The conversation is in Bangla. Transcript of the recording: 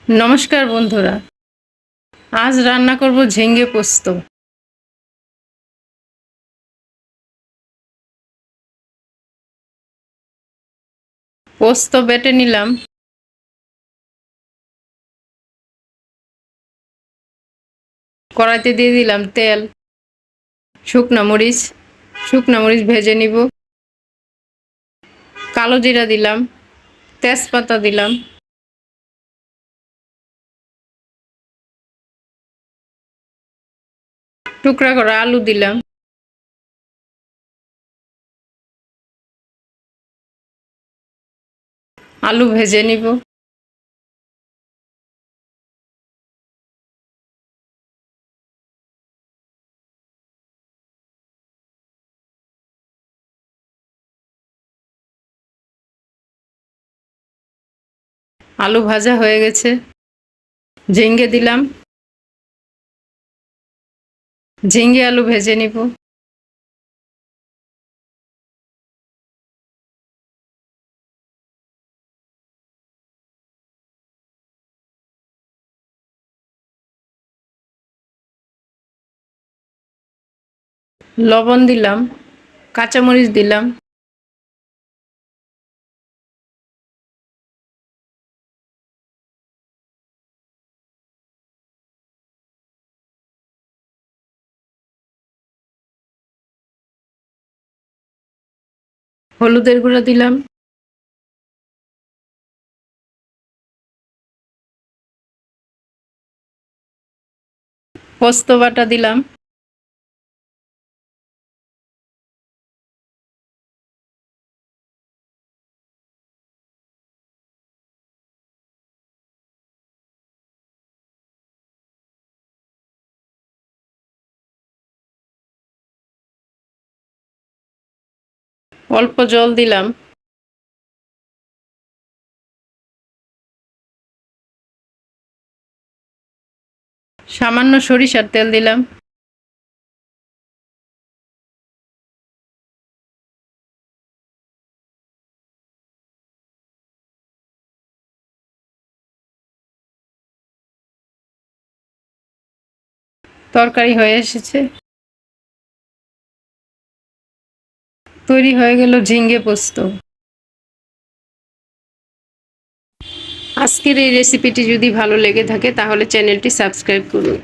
নমস্কার বন্ধুরা, আজ রান্না করব ঝিঙ্গে পোস্ত। পোস্ত বেটে নিলাম, কড়াইতে দিয়ে দিলাম তেল, শুকনা মরিচ ভেজে নিব, কালো জিরা দিলাম, তেজপাতা দিলাম, টুকরা করা আলু দিলাম, আলু ভেজে নিব, আলু ভাজা হয়ে গেছে, ঝিঙ্গে দিলাম, ঝিঙ্গে আলু ভেজে নিব, লবণ দিলাম, কাঁচামরিচ দিলাম, হলুদের গুঁড়া দিলাম, পোস্ত বাটা দিলাম, অল্প জল দিলাম, সামান্য সরিষার তেল দিলাম, তরকারি হয়ে এসেছে। তৈরি হয়ে গেল ঝিঙ্গে পোস্ত। আজকের এই রেসিপিটি যদি ভালো লেগে থাকে তাহলে চ্যানেলটি সাবস্ক্রাইব করুন।